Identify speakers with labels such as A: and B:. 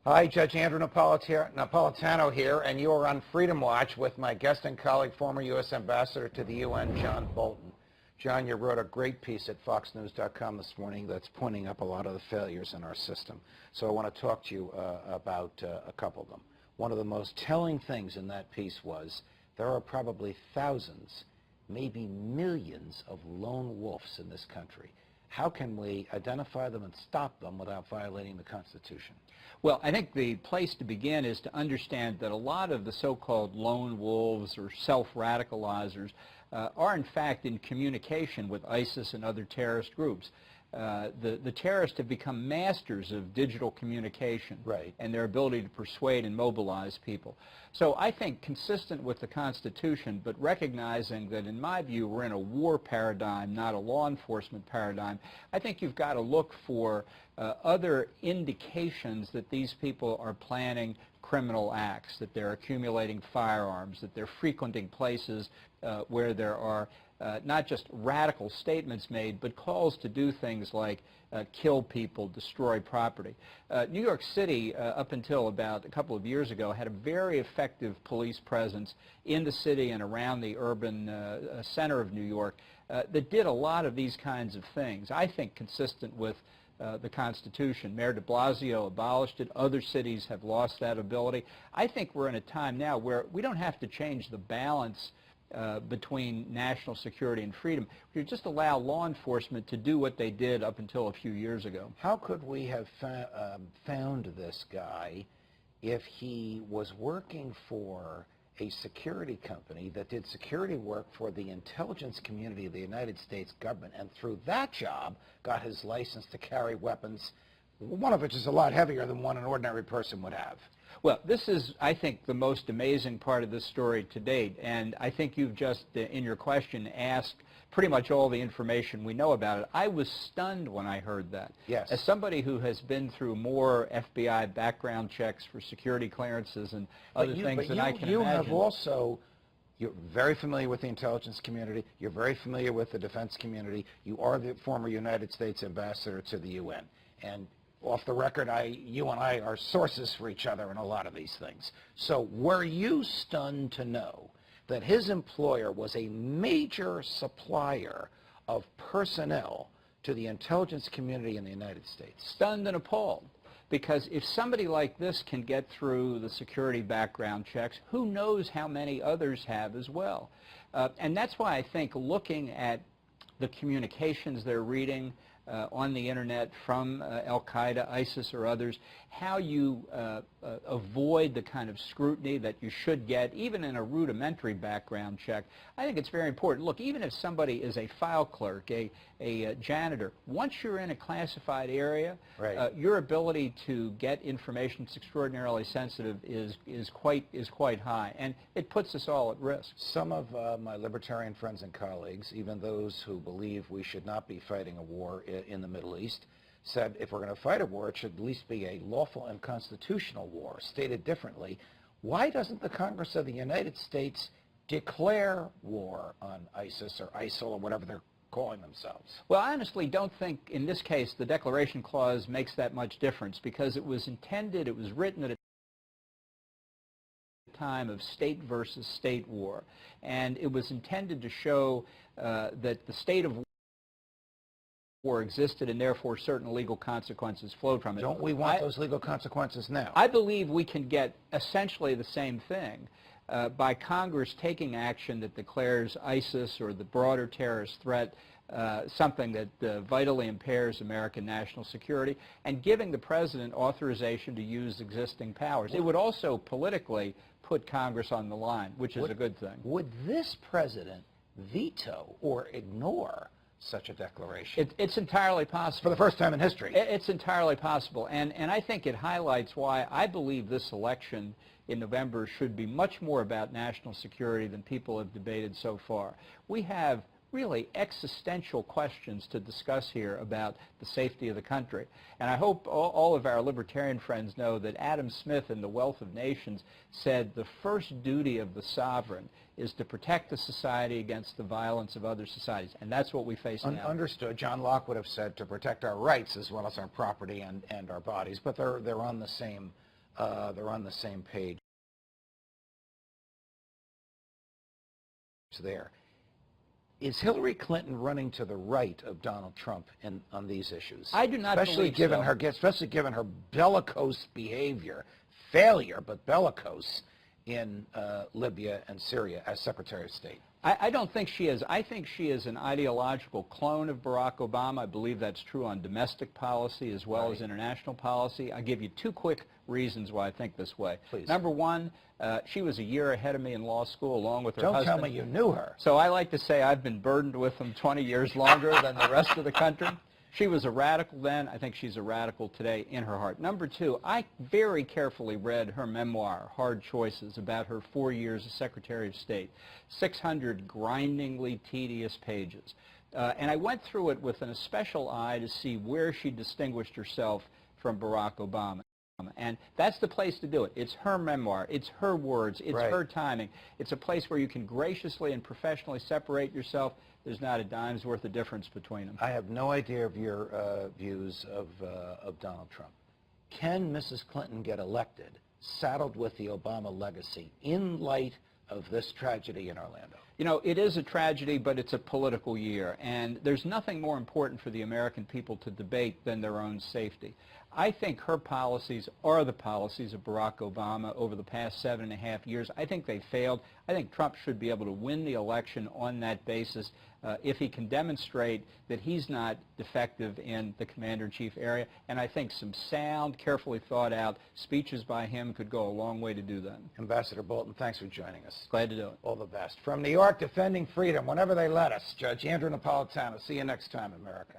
A: Hi, Judge Andrew Napolitano here, and you are on Freedom Watch with my guest and colleague, former U.S. Ambassador to the UN, John Bolton. John, you wrote a great piece at foxnews.com this morning that's pointing up a lot of the failures in our system. So I want to talk to you about a couple of them. One of the most telling things in that piece was there are probably thousands, maybe millions of lone wolves in this country. How can we identify them and stop them without violating the Constitution?
B: Well, I think the place to begin is to understand that a lot of the so-called lone wolves or self-radicalizers are in fact in communication with ISIS and other terrorist groups. The terrorists have become masters of digital communication,
A: right,
B: and their ability to persuade and mobilize people. So I think consistent with the Constitution, but recognizing that in my view we're in a war paradigm, not a law enforcement paradigm, I think you've got to look for other indications that these people are planning criminal acts, that they're accumulating firearms, that they're frequenting places where there are not just radical statements made, but calls to do things like kill people, destroy property. New York City, up until about a couple of years ago, had a very effective police presence in the city and around the urban center of New York that did a lot of these kinds of things, I think consistent with the Constitution. Mayor de Blasio abolished it. Other cities have lost that ability. I think we're in a time now where we don't have to change the balance between national security and freedom. We just allow law enforcement to do what they did up until a few years ago.
A: How could we have found this guy if he was working for a security company that did security work for the intelligence community of the United States government, and through that job got his license to carry weapons, one of which is a lot heavier than one an ordinary person would have?
B: Well, this is, I think, the most amazing part of this story to date, and I think you've just, in your question, asked pretty much all the information we know about it. I was stunned when I heard that.
A: Yes.
B: As somebody who has been through more FBI background checks for security clearances and other things than I can imagine.
A: You have also, you're very familiar with the intelligence community, you're very familiar with the defense community, you are the former United States Ambassador to the UN, and off the record, you and I are sources for each other in a lot of these things. So were you stunned to know that his employer was a major supplier of personnel to the intelligence community in the United States?
B: Stunned and appalled. Because if somebody like this can get through the security background checks, who knows how many others have as well. And that's why I think looking at the communications they're reading on the internet from al-Qaeda, ISIS, or others, how you avoid the kind of scrutiny that you should get, even in a rudimentary background check, I think it's very important. Look, even if somebody is a file clerk, a janitor, once you're in a classified area,
A: right,
B: your ability to get information that's extraordinarily sensitive is quite high, and it puts us all at risk.
A: Some of my libertarian friends and colleagues, even those who believe we should not be fighting a war in the Middle East, said if we're going to fight a war, it should at least be a lawful and constitutional war. Stated differently, why doesn't the Congress of the United States declare war on ISIS or ISIL or whatever they're calling themselves?
B: Well, I honestly don't think in this case the Declaration Clause makes that much difference, because it was intended, it was written at a time of state versus state war, and it was intended to show that the state of war existed, and therefore certain legal consequences flowed from it.
A: Don't we want those legal consequences now?
B: I believe we can get essentially the same thing by Congress taking action that declares ISIS or the broader terrorist threat something that vitally impairs American national security, and giving the President authorization to use existing powers. It would also politically put Congress on the line, which is a good thing.
A: Would this President veto or ignore such a declaration?
B: It's entirely possible.
A: For the first time in history.
B: It's entirely possible, and I think it highlights why I believe this election in November should be much more about national security than people have debated so far. We have really existential questions to discuss here about the safety of the country. And I hope all of our libertarian friends know that Adam Smith in The Wealth of Nations said the first duty of the sovereign is to protect the society against the violence of other societies. And that's what we face now.
A: Understood. John Locke would have said to protect our rights as well as our property and our bodies, but they're on the same They're on the same page there. Is Hillary Clinton running to the right of Donald Trump on these issues?
B: I do not believe so.
A: Especially given her bellicose behavior, failure, but bellicose, in Libya and Syria as Secretary of State.
B: I don't think she is. I think she is an ideological clone of Barack Obama. I believe that's true on domestic policy as well as international policy. I'll give you two quick reasons why I think this way.
A: Please.
B: Number one, she was a year ahead of me in law school along with her husband.
A: Don't tell me you knew her.
B: So I like to say I've been burdened with them 20 years longer than the rest of the country. She was a radical then. I think she's a radical today in her heart. Number two, I very carefully read her memoir, Hard Choices, about her 4 years as Secretary of State. 600 grindingly tedious pages. And I went through it with an especial eye to see where she distinguished herself from Barack Obama. And that's the place to do it. It's her memoir. It's her words. It's her timing. It's a place where you can graciously and professionally separate yourself. There's not a dime's worth of difference between them.
A: I have no idea of your views of Donald Trump. Can Mrs. Clinton get elected, saddled with the Obama legacy, in light of this tragedy in Orlando?
B: You know, it is a tragedy, but it's a political year, and there's nothing more important for the American people to debate than their own safety. I think her policies are the policies of Barack Obama over the past 7.5 years. I think they failed. I think Trump should be able to win the election on that basis if he can demonstrate that he's not defective in the commander-in-chief area, and I think some sound, carefully thought-out speeches by him could go a long way to do that.
A: Ambassador Bolton, thanks for joining us.
B: Glad to do it.
A: All the best. From New York, defending freedom whenever they let us, Judge Andrew Napolitano. See you next time, America.